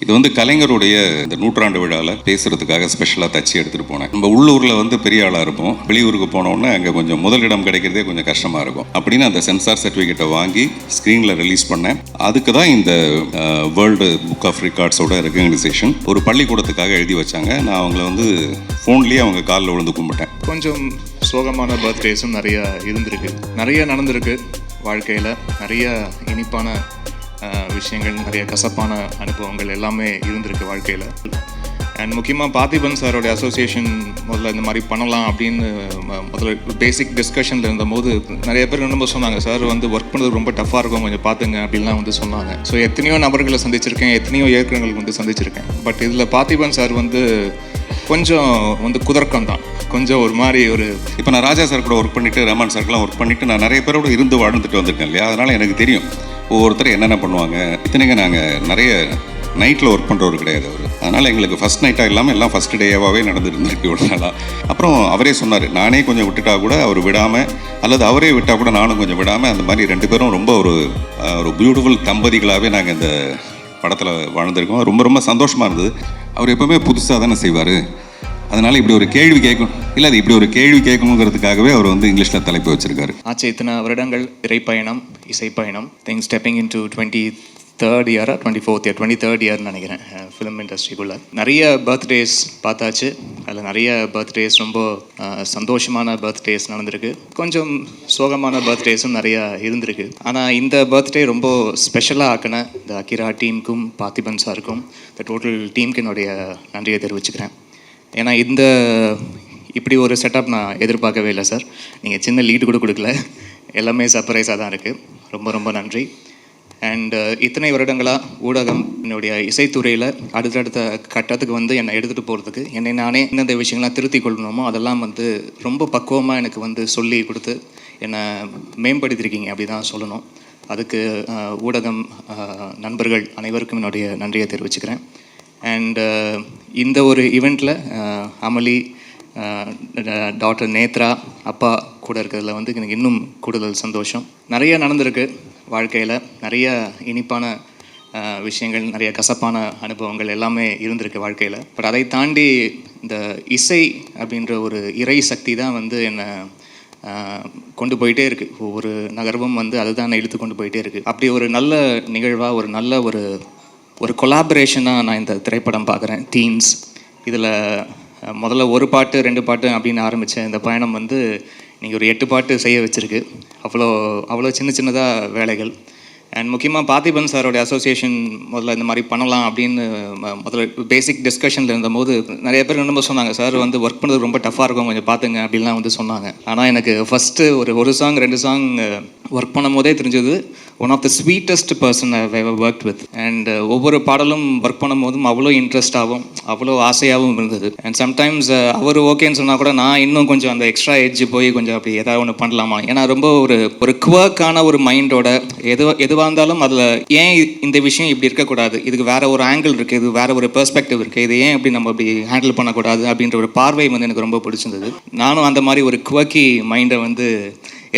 இது வந்து கலைஞருடைய இந்த நூற்றாண்டு விழாவில் பேசுறதுக்காக ஸ்பெஷலாக தச்சு எடுத்துகிட்டு போனேன். நம்ம உள்ளூரில் வந்து பெரிய ஆளாக இருப்போம், வெளியூருக்கு போனோன்னே அங்கே கொஞ்சம் முதலிடம் கிடைக்கிறதே கொஞ்சம் கஷ்டமாக இருக்கும். அப்படின்னு அந்த சென்சார் சர்டிஃபிகேட்டை வாங்கி ஸ்க்ரீனில் ரிலீஸ் பண்ணேன். அதுக்கு தான் இந்த வேர்ல்டு புக் ஆஃப் ரெக்கார்ட்ஸோட ரெகக்னைசேஷன் ஒரு பள்ளிக்கூடத்துக்காக எழுதி வச்சாங்க. நான் அவங்கள வந்து ஃபோன்லேயே அவங்க காலில் விழுந்து கும்பிட்டேன். கொஞ்சம் சோகமான பர்த்டேஸும் நிறைய இருந்திருக்கு, நிறைய நடந்திருக்கு வாழ்க்கையில். நிறைய இனிப்பான விஷயங்கள், நிறைய கசப்பான அனுபவங்கள் எல்லாமே இருந்திருக்கு வாழ்க்கையில். அண்ட் முக்கியமாக பார்த்திபன் சாரோடைய அசோசியேஷன் முதல்ல இந்த மாதிரி பண்ணலாம் அப்படின்னு முதல்ல பேசிக் டிஸ்கஷனில் இருந்தபோது நிறைய பேர் ரொம்ப சொன்னாங்க, சார் வந்து ஒர்க் பண்ணுறது ரொம்ப டஃப்பாக இருக்கும், கொஞ்சம் பார்த்துங்க அப்படின்லாம் வந்து சொன்னாங்க. ஸோ எத்தனையோ நபர்களை சந்திச்சிருக்கேன், எத்தனையோ இயக்குநர்கள் வந்து சந்திச்சிருக்கேன். பட் இதில் பார்த்திபன் சார் வந்து கொஞ்சம் வந்து குதர்க்கம் தான், கொஞ்சம் ஒரு மாதிரி ஒரு இப்போ நான் ராஜா சார் கூட ஒர்க் பண்ணிவிட்டு ரமன் சார்க்கெலாம் ஒர்க் பண்ணிவிட்டு நான் நிறைய பேரோட இருந்து வாழ்ந்துட்டு வந்திருக்கேன் இல்லையா. அதனால் எனக்கு தெரியும் ஒவ்வொருத்தர் என்னென்ன பண்ணுவாங்க. இத்தனைக்கு நாங்கள் நிறைய நைட்டில் ஒர்க் பண்ணுறவர் கிடையாது அவர். அதனால் எங்களுக்கு ஃபஸ்ட் நைட்டாக இல்லாமல் எல்லாம் ஃபஸ்ட் டேவாகவே நடந்துருந்துருக்கு ஒரு நாளாக. அப்புறம் அவரே சொன்னார், நானே கொஞ்சம் விட்டுட்டா கூட அவர் விடாமல், அல்லது அவரே விட்டால் கூட நானும் கொஞ்சம் விடாமல், அந்த மாதிரி ரெண்டு பேரும் ரொம்ப ஒரு பியூட்டிஃபுல் தம்பதிகளாகவே நாங்கள் இந்த படத்தில் வாழ்ந்துருக்கோம். ரொம்ப ரொம்ப சந்தோஷமாக இருந்தது. அவர் எப்போவுமே புதுசாக தானே செய்வார். அதனால் இப்படி ஒரு கேள்வி கேட்கணும், இல்லை அது இப்படி ஒரு கேள்வி கேட்கணுங்கிறதுக்காகவே அவர் வந்து இங்கிலீஷில் தலைப்பு வச்சிருக்காரு. ஆச்சு இத்தனை வருடங்கள் திரைப்பயணம், இசைப்பயணம், things stepping in to 23rd year, 24th year, 23rd year நினைக்கிறேன் ஃபிலிம் இண்டஸ்ட்ரிக்குள்ளே. நிறைய பர்த்டேஸ் பார்த்தாச்சு. அதில் நிறைய பர்த்டேஸ் ரொம்ப சந்தோஷமான பர்த்டேஸ் நடந்திருக்கு, கொஞ்சம் சோகமான பர்த்டேஸும் நிறையா இருந்திருக்கு. ஆனால் இந்த பர்த்டே ரொம்ப ஸ்பெஷலாக ஆக்கின இந்த அகிரா டீமுக்கும் பார்த்திபன் சாருக்கும், இந்த டோட்டல் டீமுக்கு என்னுடைய நன்றியை தெரிவிச்சுக்கிறேன். ஏன்னா இந்த இப்படி ஒரு செட்டப் நான் எதிர்பார்க்கவே இல்லை சார். நீங்கள் சின்ன லீடு கூட கொடுக்கல, எல்லாமே சர்ப்ரைஸாக தான் இருக்குது. ரொம்ப ரொம்ப நன்றி. அண்ட் இத்தனை வருடங்களாக ஊடகம் என்னுடைய இசைத்துறையில் அடுத்தடுத்த கட்டத்துக்கு வந்து என்னை எடுத்துகிட்டு போகிறதுக்கு, என்னை நானே எந்தெந்த விஷயங்கள்லாம் திருத்தி கொள்ளணுமோ அதெல்லாம் வந்து ரொம்ப பக்குவமாக எனக்கு வந்து சொல்லி கொடுத்து என்னை மேம்படுத்தியிருக்கீங்க அப்படி தான் சொல்லணும். அதுக்கு ஊடகம் நண்பர்கள் அனைவருக்கும் என்னுடைய நன்றியை தெரிவிச்சுக்கிறேன். அண்ட் இந்த ஒரு ஈவெண்ட்டில் அமளி, டாக்டர் நேத்ரா, அப்பா கூட இருக்கிறதுல வந்து எனக்கு இன்னும் கூடுதல் சந்தோஷம். நிறைய நடந்திருக்கு வாழ்க்கையில், நிறைய இனிப்பான விஷயங்கள், நிறைய கசப்பான அனுபவங்கள் எல்லாமே இருந்திருக்கு வாழ்க்கையில். பட் அதை தாண்டி இந்த இசை அப்படின்ற ஒரு இறை சக்தி தான் வந்து என்னை கொண்டு போயிட்டே இருக்குது. ஒவ்வொரு நகர்வும் வந்து அதுதான் என்னை இழுத்து கொண்டு போயிட்டே இருக்குது. அப்படி ஒரு நல்ல நிகழ்வாக, ஒரு நல்ல ஒரு கொலாபரேஷனாக நான் இந்த திரைப்படம் பார்க்குறேன். டீன்ஸ் இதில் முதல்ல ஒரு பாட்டு 2 பாட்டு அப்படின்னு ஆரம்பித்த இந்த பயணம் வந்து நீங்கள் ஒரு 8 பாட்டு செய்ய வச்சுருக்கு. அவ்வளோ சின்னதாக வேலைகள். அண்ட் முக்கியமாக பார்த்திபன் சாரோடைய அசோசியேஷன் முதல்ல இந்த மாதிரி பண்ணலாம் அப்படின்னு முதல்ல பேசிக் டிஸ்கஷனில் இருந்தபோது நிறைய பேர் ரொம்ப சொன்னாங்க, சார் வந்து ஒர்க் பண்ணுறது ரொம்ப டஃப்பாக இருக்கும், கொஞ்சம் பார்த்துங்க அப்படின்லாம் வந்து சொன்னாங்க. ஆனால் எனக்கு ஃபஸ்ட்டு ஒரு சாங் 2 சாங் ஒர்க் பண்ணும் போதே தெரிஞ்சது, one of the sweetest person I ever worked with. And ஒவ்வொரு பாடலும் ஒர்க் பண்ணும் போதும் அவ்வளோ இன்ட்ரெஸ்டாகவும் அவ்வளோ ஆசையாகவும் இருந்தது. அண்ட் சம்டைம்ஸ் அவர் ஓகேன்னு சொன்னால் கூட நான் இன்னும் கொஞ்சம் அந்த எக்ஸ்ட்ரா எட்ஜ் போய் கொஞ்சம் அப்படி ஏதாவது ஒன்று பண்ணலாமா. ஏன்னா ரொம்ப ஒரு குவர்க்கான ஒரு மைண்டோட எதுவாக இருந்தாலும் அதில் ஏன் இந்த விஷயம் இப்படி இருக்கக்கூடாது, இதுக்கு வேற ஒரு ஆங்கிள் இருக்குது, இது வேற ஒரு பெர்ஸ்பெக்டிவ் இருக்குது, இது ஏன் இப்படி நம்ம அப்படி ஹேண்டில் பண்ணக்கூடாது அப்படின்ற ஒரு பார்வை வந்து எனக்கு ரொம்ப பிடிச்சிருந்தது. நானும் அந்த மாதிரி ஒரு குவர்க்கி மைண்டை வந்து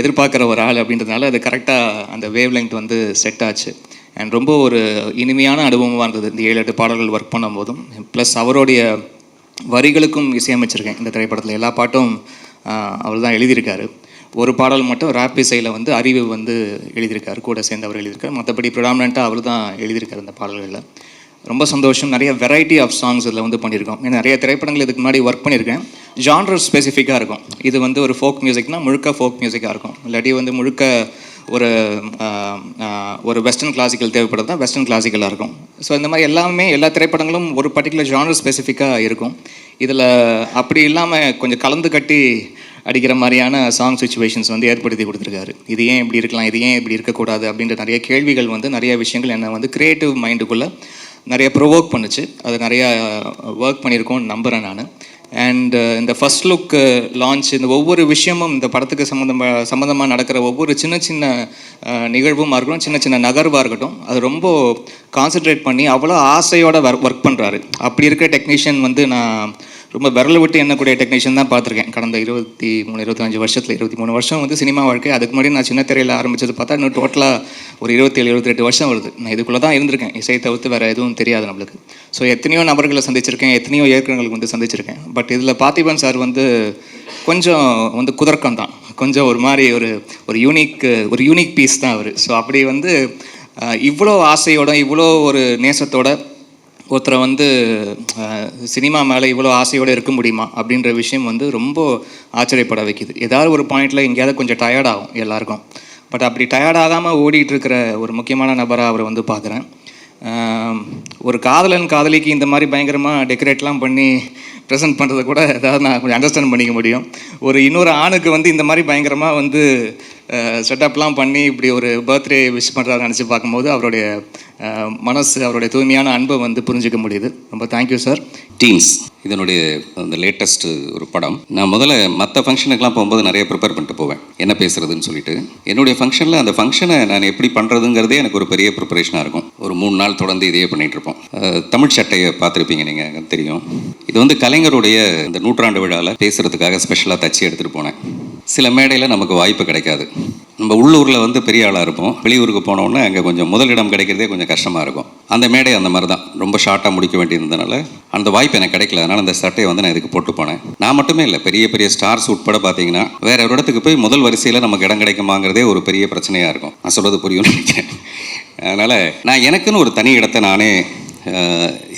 எதிர்பார்க்குற ஒரு ஆள் அப்படின்றதுனால அது கரெக்டாக அந்த வேவ் லெங்த் வந்து செட் ஆச்சு. அண்ட் ரொம்ப ஒரு இனிமையான அனுபவமாக இருந்தது இந்த 7-8 பாடல்கள் ஒர்க் பண்ணும் போதும். ப்ளஸ் அவருடைய வரிகளுக்கும் இசையமைச்சிருக்கேன் இந்த திரைப்படத்தில். எல்லா பாட்டும் அவர் தான் எழுதியிருக்காரு. ஒரு பாடல் மட்டும் ராப் இசையில் வந்து அறிவு வந்து எழுதியிருக்காரு, கூட சேர்ந்து அவர் எழுதியிருக்காரு. மற்றபடி ப்ரிடாமினண்ட்டாக அவர் தான் எழுதியிருக்காரு இந்த பாடல்களில். ரொம்ப சந்தோஷம். நிறைய வெரைட்டி ஆஃப் சாங்ஸ் இதில் வந்து பண்ணியிருக்கோம். ஏன்னா நிறைய திரைப்படங்கள் இதுக்கு முன்னாடி ஒர்க் பண்ணியிருக்கேன். ஜான்ரர் ஸ்பெசிஃபிக்காக இருக்கும். இது வந்து ஒரு ஃபோக் மியூசிக்னால் முழுக்க ஃபோக் மியூசிக்காக இருக்கும், இல்லாட்டி வந்து முழுக்க ஒரு வெஸ்டர்ன் கிளாசிக்கல் தேவைப்படுறது தான் வெஸ்டர்ன் கிளாசிக்கலாக இருக்கும். ஸோ இந்த மாதிரி எல்லா திரைப்படங்களும் ஒரு பர்டிகுலர் ஜான்ரர் ஸ்பெசிஃபிக்காக இருக்கும். இதில் அப்படி இல்லாமல் கொஞ்சம் கலந்து கட்டி அடிக்கிற மாதிரியான சாங் சுச்சுவேஷன்ஸ் வந்து ஏற்படுத்தி கொடுத்துருக்காரு. இது ஏன் இப்படி இருக்கலாம், இது ஏன் இப்படி இருக்கக்கூடாது அப்படின்ற நிறைய கேள்விகள் வந்து, நிறைய விஷயங்கள் என்னை வந்து க்ரியேட்டிவ் மைண்டுக்குள்ளே நிறைய ப்ரொவோக் பண்ணுச்சு. அது நிறையா ஒர்க் பண்ணியிருக்கோன்னு நம்புகிறேன் நான். அண்ட் இந்த ஃபஸ்ட் லுக் லான்ச், இந்த ஒவ்வொரு விஷயமும் இந்த படத்துக்கு சம்மந்தமாக நடக்கிற ஒவ்வொரு சின்ன நிகழ்வுமாக இருக்கட்டும், சின்ன நகர்வாக இருக்கட்டும், அது ரொம்ப கான்சென்ட்ரேட் பண்ணி அவ்வளோ ஆசையோடு ஒர்க் பண்ணுறாரு. அப்படி இருக்கிற டெக்னீஷியன் வந்து நான் ரொம்ப விரல் விட்டு எண்ணக்கூடிய டெக்னீஷியன் தான் பார்த்துருக்கேன் கடந்த 23-25 வருஷத்தில். 23 வருஷம் வந்து சினிமா வாழ்க்கை. அதுக்கு முன்னாடி நான் சின்ன திரையில் ஆரம்பித்தது பார்த்தா இன்னும் டோட்டலாக ஒரு 27-28 வருஷம் வருது. நான் இதுக்குள்ளே தான் இருந்திருக்கேன். இசையை தவிர்த்து வேறு எதுவும் தெரியாது நம்மளுக்கு. ஸோ எத்தனையோ நபர்களை சந்திச்சிருக்கேன், எத்தனையோ இயக்குநர்களுக்கு வந்து சந்திச்சிருக்கேன். பட் இதில் பார்த்திபன் சார் வந்து கொஞ்சம் வந்து குதர்க்கம் தான், கொஞ்சம் ஒரு மாதிரி ஒரு யூனிக் பீஸ் தான் அவர். ஸோ அப்படி வந்து இவ்வளோ ஆசையோட இவ்வளோ ஒரு நேசத்தோட ஒருத்தரை வந்து சினிமா மேலே இவ்வளோ ஆசையோடு இருக்க முடியுமா அப்படின்ற விஷயம் வந்து ரொம்ப ஆச்சரியப்பட வைக்குது. ஏதாவது ஒரு பாயிண்டில் எங்கேயாவது கொஞ்சம் டயர்ட் ஆகும் எல்லாருக்கும். பட் அப்படி டயர்ட் ஆகாமல் ஓடிட்டு இருக்கிற ஒரு முக்கியமான நபராக அவரை வந்து பார்க்குறேன். ஒரு காதலன் காதலிக்கு இந்த மாதிரி பயங்கரமாக டெக்கரேட்லாம் பண்ணி ப்ரெசென்ட் பண்ணுறதை கூட ஏதாவது நான் கொஞ்சம் அண்டர்ஸ்டாண்ட் பண்ணிக்க முடியும். இன்னொரு ஆணுக்கு வந்து இந்த மாதிரி பயங்கரமாக வந்து செட்டப்லாம் பண்ணி இப்படி ஒரு பர்த்டே விஷ் பண்ணுறாரு நினச்சி பார்க்கும்போது அவருடைய மனசு, அவருடைய தூய்மையான அன்பை வந்து புரிஞ்சிக்க முடியுது. ரொம்ப தேங்க்யூ சார். டீன்ஸ் இதனுடைய அந்த லேட்டஸ்ட்டு ஒரு படம். நான் முதல்ல மற்ற ஃபங்க்ஷனுக்கெலாம் போகும்போது நிறைய ப்ரிப்பேர் பண்ணிட்டு போவேன், என்ன பேசுகிறதுன்னு சொல்லிட்டு. என்னுடைய ஃபங்க்ஷனில் அந்த ஃபங்க்ஷனை நான் எப்படி பண்ணுறதுங்கிறதே எனக்கு ஒரு பெரிய ப்ரிப்பரேஷனாக இருக்கும். ஒரு 3 நாள் தொடர்ந்து இதையே பண்ணிகிட்ருப்போம். தமிழ் சட்டையை பார்த்துருப்பீங்க நீங்கள், தெரியும். இது வந்து கலைஞருடைய இந்த 100ஆண்டு விழாவில் பேசுகிறதுக்காக ஸ்பெஷலாக தச்சு எடுத்துகிட்டு போனேன். சில மேடையில் நமக்கு வாய்ப்பு கிடைக்காது. நம்ம உள்ளூரில் வந்து பெரிய ஆளாக இருப்போம், வெளியூருக்கு போனோன்னே அங்கே கொஞ்சம் முதலிடம் கிடைக்கிறதே கொஞ்சம் கஷ்டமாக இருக்கும். அந்த மேடை அந்த மாதிரி தான், ரொம்ப ஷார்ட்டாக முடிக்க வேண்டியிருந்ததுனால அந்த வாய்ப்பு எனக்கு கிடைக்கல. அதனால் அந்த சட்டையை வந்து நான் இதுக்கு போட்டு போனேன். நான் மட்டுமே இல்லை, பெரிய பெரிய ஸ்டார்ஸ் உட்பட பார்த்தீங்கன்னா வேற ஒரு இடத்துக்கு போய் முதல் வரிசையில் நமக்கு இடம் கிடைக்குமாங்கிறதே ஒரு பெரிய பிரச்சனையாக இருக்கும். நான் சொல்கிறது புரியும்னு நினைக்கிறேன். அதனால் நான் எனக்குன்னு ஒரு தனி இடத்தை நானே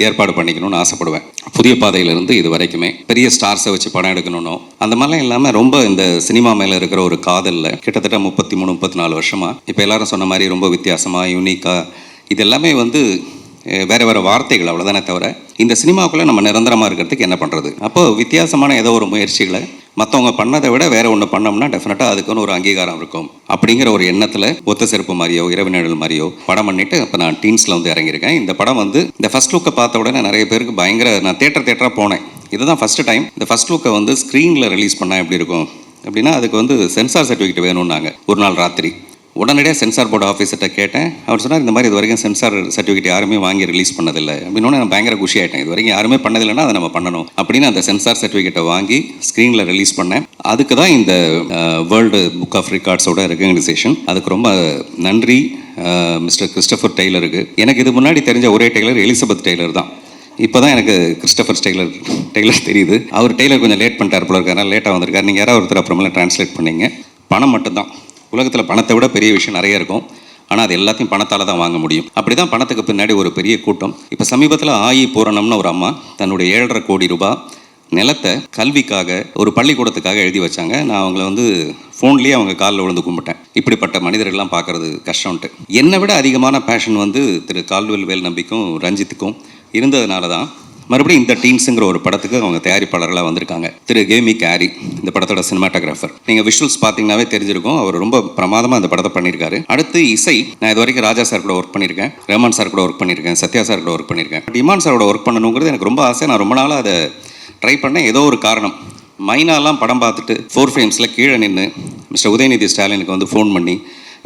ஏற்பாடு பண்ணிக்கணும்னு ஆசைப்படுவேன். புதிய பாதையிலிருந்து இது வரைக்குமே பெரிய ஸ்டார்ஸை வச்சு படம் எடுக்கணும்னோ அந்த மாதிரிலாம் இல்லாமல் ரொம்ப இந்த சினிமா மேலே இருக்கிற ஒரு காதலில் கிட்டத்தட்ட 33-34 வருஷமாக இப்போ எல்லாரும் சொன்ன மாதிரி ரொம்ப வித்தியாசமாக யூனிக்காக இது எல்லாமே வந்து வேறு வார்த்தைகள் அவ்வளோதானே தவிர இந்த சினிமாவுக்குள்ளே நம்ம நிரந்தரமாக இருக்கிறதுக்கு என்ன பண்ணுறது. அப்போது வித்தியாசமான ஏதோ ஒரு முயற்சிகளை மற்றவங்க பண்ணதை விட வேறு ஒன்று பண்ணோம்னா டெஃபினட்டாக அதுக்குன்னு ஒரு அங்கீகாரம் இருக்கும் அப்படிங்கிற ஒரு எண்ணத்தில் ஒத்த செருப்பு மாதிரியோ இரவு நிழல் மாதிரியோ படம் பண்ணிவிட்டு இப்போ நான் டீன்ஸில் வந்து இறங்கியிருக்கேன். இந்த படம் வந்து இந்த ஃபஸ்ட் லுக்கை பார்த்த உடனே நிறைய பேருக்கு நான் தேட்டராக போனேன். இதுதான் ஃபஸ்ட்டு டைம் இந்த ஃபஸ்ட் லுக்கை வந்து ஸ்க்ரீனில் ரிலீஸ் பண்ணால் எப்படி இருக்கும் அப்படின்னா அதுக்கு வந்து சென்சார் சர்டிஃபிகேட் வேணும்னாங்க. ஒரு நாள் ராத்திரி உடனடியாக சென்சார் போர்டு ஆஃபீஸர்கிட்ட கேட்டேன். அவர் சொன்னார் இந்த மாதிரி இது வரைக்கும் சென்சார் சர்டிஃபிகேட் யாருமே வாங்கி ரிலீஸ் பண்ணதில்லை அப்படின்னு. நான் பயங்கர குஷி ஆகிட்டேன். இது வரைக்கும் யாருமே பண்ணதில்லைன்னா அதை நம்ம பண்ணணும் அப்படின்னு அந்த சென்சார் சர்டிஃபிகேட்டை வாங்கி ஸ்க்ரீனில் ரிலீஸ் பண்ணேன். அதுக்கு தான் இந்த வேர்ல்டு புக் ஆஃப் ரெக்கார்ட்ஸோட ரெகக்னைசேஷன். அதுக்கு ரொம்ப நன்றி மிஸ்டர் கிறிஸ்டோஃபர் டெய்லருக்கு. எனக்கு இது முன்னாடி தெரிஞ்ச ஒரே டெய்லர் எலிசபெத் டெய்லர் தான். இப்போ தான் எனக்கு கிறிஸ்டோஃபர் டெய்லர் தெரியுது. அவர் டெய்லர் கொஞ்சம் லேட் பண்ணிட்டார் போல இருக்காரு, லேட்டாக வந்திருக்காரு. நீங்கள் யாராவது ஒருத்தர் அப்புறமேல ட்ரான்ஸ்லேட் பண்ணீங்க. பணம் மட்டும்தான், உலகத்தில் பணத்தை விட பெரிய விஷயம் நிறைய இருக்கும். ஆனால் அது எல்லாத்தையும் பணத்தால் தான் வாங்க முடியும். அப்படி தான் பணத்துக்கு பின்னாடி ஒரு பெரிய கூட்டம். இப்போ சமீபத்தில் ஆயி பூரணம்னு ஒரு அம்மா தன்னுடைய 7.5 கோடி ரூபாய் நிலத்தை கல்விக்காக ஒரு பள்ளிக்கூடத்துக்காக எழுதி வச்சாங்க. நான் அவங்கள வந்து ஃபோன்லேயே அவங்க காலில் விழுந்து கும்பிட்டேன். இப்படிப்பட்ட மனிதர்கள்லாம் பார்க்குறது கஷ்டம்ன்ட்டு. என்னை விட அதிகமான பேஷன் வந்து திரு கால்வெல் வேல் நம்பிக்கும் ரஞ்சித்துக்கும் இருந்ததுனால தான் மறுபடியும் இந்த டீன்ஸுங்கிற ஒரு படத்துக்கு அவங்க தயாரிப்பாளர்களாக வந்திருக்காங்க. திரு கேமி கேரி இந்த படத்தோட சினிமாட்டோகிராஃபர். நீங்கள் விஷுவல்ஸ் பார்த்தீங்கன்னாவே தெரிஞ்சிருக்கும், அவர் ரொம்ப பிரமாதமாக இந்த படத்தை பண்ணியிருக்காரு. அடுத்து இசை. நான் இது வரைக்கும் ராஜா சார் கூட ஒர்க் பண்ணியிருக்கேன், ரஹ்மான் சார் கூட ஒர்க் பண்ணியிருக்கேன், சத்யா சார் கூட ஒர்க் பண்ணியிருக்கேன். பட் இமான் சாரோட ஒர்க் பண்ணணுங்கிறது எனக்கு ரொம்ப ஆசை. நான் ரொம்ப நாளாக அதை ட்ரை பண்ணேன். ஏதோ ஒரு காரணம் மைனாலாம் படம் பார்த்துட்டு 4 ஃப்ரேம்ஸில் கீழே நின்று மிஸ்டர் உதயநிதி ஸ்டாலினுக்கு வந்து ஃபோன் பண்ணி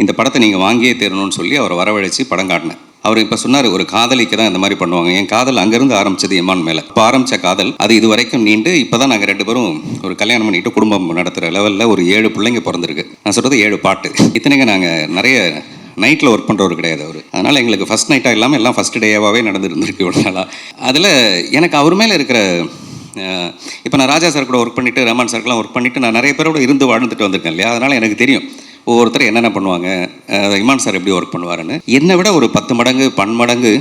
இந்த படத்தை நீங்கள் வாங்கியே தரணும்னு சொல்லி அவரை வரவழைச்சி படம் காட்டினேன். அவர் இப்போ சொன்னார், ஒரு காதலிக்கு தான் இந்த மாதிரி பண்ணுவாங்க. என் காதல் அங்கேருந்து ஆரம்பிச்சது இமான் மேலே. இப்போ ஆரம்பித்த காதல் அது இது வரைக்கும் நீண்டு இப்போ தான் நாங்கள் 2 பேரும் ஒரு கல்யாணம் பண்ணிட்டு குடும்பம் நடத்துகிற லெவலில் ஒரு 7 பிள்ளைங்க பிறந்திருக்கு. நான் சொல்கிறது 7 பாட்டு. இத்தனைங்க நாங்கள் நிறைய நைட்டில் ஒர்க் பண்ணுறவர் கிடையாது அவர். அதனால் எங்களுக்கு ஃபஸ்ட் நைட்டாக இல்லாமல் எல்லாம் ஃபஸ்ட் டேவாகவே நடந்துருந்துருக்கு இவ்வளோ நாளாக. அதில் எனக்கு அவர் மேலே இருக்கிற இப்போ நான் ராஜா சார் கூட ஒர்க் பண்ணிவிட்டு ரஹ்மான் சார்க்கெலாம் ஒர்க் பண்ணிவிட்டு நான் நிறைய பேரோட இருந்து வாழ்ந்துட்டு வந்திருக்கேன் இல்லையா. அதனால் எனக்கு தெரியும் ஒவ்வொருத்தர் என்னென்ன பண்ணுவாங்க, இமான் சார் எப்படி ஒர்க் பண்ணுவாருன்னு. என்னை விட ஒரு 10 மடங்கு 12 மடங்கு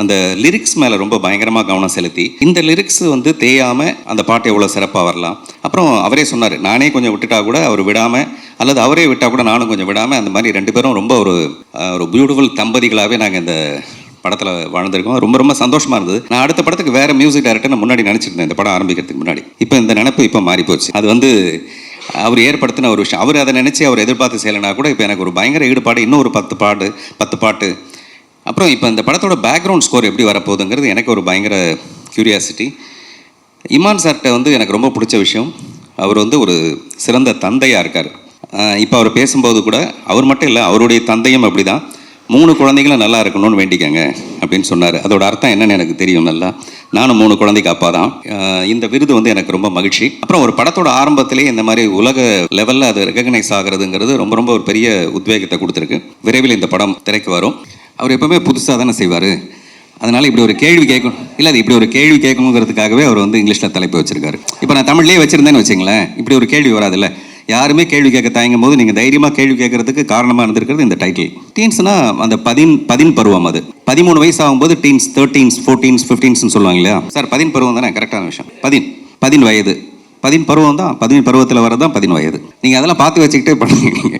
அந்த லிரிக்ஸ் மேலே ரொம்ப பயங்கரமாக கவனம் செலுத்தி இந்த லிரிக்ஸ் வந்து தேயாமல் அந்த பாட்டு எவ்வளோ சிறப்பாக வரலாம். அப்புறம் அவரே சொன்னார், நானே கொஞ்சம் விட்டுட்டா கூட அவர் விடாமல், அல்லது அவரே விட்டால் கூட நானும் கொஞ்சம் விடாமல், அந்த மாதிரி 2 பேரும் ரொம்ப ஒரு பியூட்டிஃபுல் தம்பதிகளாகவே நாங்கள் இந்த படத்தில் வாழ்ந்திருக்கோம். ரொம்ப ரொம்ப சந்தோஷமாக இருந்தது. நான் அடுத்த படத்துக்கு வேறு மியூசிக் டைரக்டர் நான் முன்னாடி நினச்சிருந்தேன், இந்த படம் ஆரம்பிக்கிறதுக்கு முன்னாடி. இப்போ இந்த நினைப்பு இப்போ மாறி போச்சு. அது வந்து அவர் ஏற்படுத்தின ஒரு விஷயம். அவர் அதை நினச்சி அவர் எதிர்பார்த்து செய்யலைனா கூட இப்போ எனக்கு ஒரு பயங்கர ஈடுபாடு. இன்னும் ஒரு 10 பாட்டு. அப்புறம் இப்போ இந்த படத்தோட பேக்ரவுண்ட் ஸ்கோர் எப்படி வரப்போகுதுங்கிறது எனக்கு ஒரு பயங்கர க்யூரியாசிட்டி. இமான் சார்கிட்ட வந்து எனக்கு ரொம்ப பிடிச்ச விஷயம், அவர் வந்து ஒரு சிறந்த தந்தையாக இருக்கார். இப்போ அவர் பேசும்போது கூட அவர் மட்டும் இல்லை, அவருடைய தந்தையும் அப்படி தான் 3 குழந்தைகளும் நல்லா இருக்கணும்னு வேண்டிக்கங்க அப்படின்னு சொன்னார். அதோட அர்த்தம் என்னன்னு எனக்கு தெரியும் நல்லா. நானும் 3 குழந்தைக்கு அப்பா தான். இந்த விருது வந்து எனக்கு ரொம்ப மகிழ்ச்சி. அப்புறம் ஒரு படத்தோட ஆரம்பத்திலே இந்த மாதிரி உலக லெவலில் அது ரெகக்னைஸ் ஆகிறதுங்கிறது ரொம்ப ரொம்ப ஒரு பெரிய உத்வேகத்தை கொடுத்துருக்கு. விரைவில் இந்த படம் திரைக்கு வரும். அவர் எப்பவுமே புதுசாக தானே செய்வார். அதனால் இப்படி ஒரு கேள்வி கேட்கணும் இல்லை, அது இப்படி ஒரு கேள்வி கேட்கணுங்கிறதுக்காகவே அவர் வந்து இங்கிலீஷில் தலைப்பு வச்சிருக்காரு. இப்போ நான் தமிழ்லேயே வச்சுருந்தேன்னு வச்சுங்களேன், இப்படி ஒரு கேள்வி வராதுல்ல. யாருமே கேள்வி கேட்க தயங்கும் போது நீங்கள் தைரியமாக கேள்வி கேட்கறதுக்கு காரணமாக இருந்திருக்கிறது இந்த டைட்டில். டீன்ஸ்னா அந்த பதின் பருவம். அது 13 வயசு ஆகும்போது டீன்ஸ், 13s 14s 15ஸ்ன்னு சொல்லுவாங்க இல்லையா சார். 10 பருவம் தானே கரெக்டான விஷயம். 10 வயது 10 பருவம் தான். 10 பருவத்தில் வரதான் 10 வயது. நீங்கள் அதெல்லாம் பார்த்து வச்சுக்கிட்டே பண்ணுவீங்க.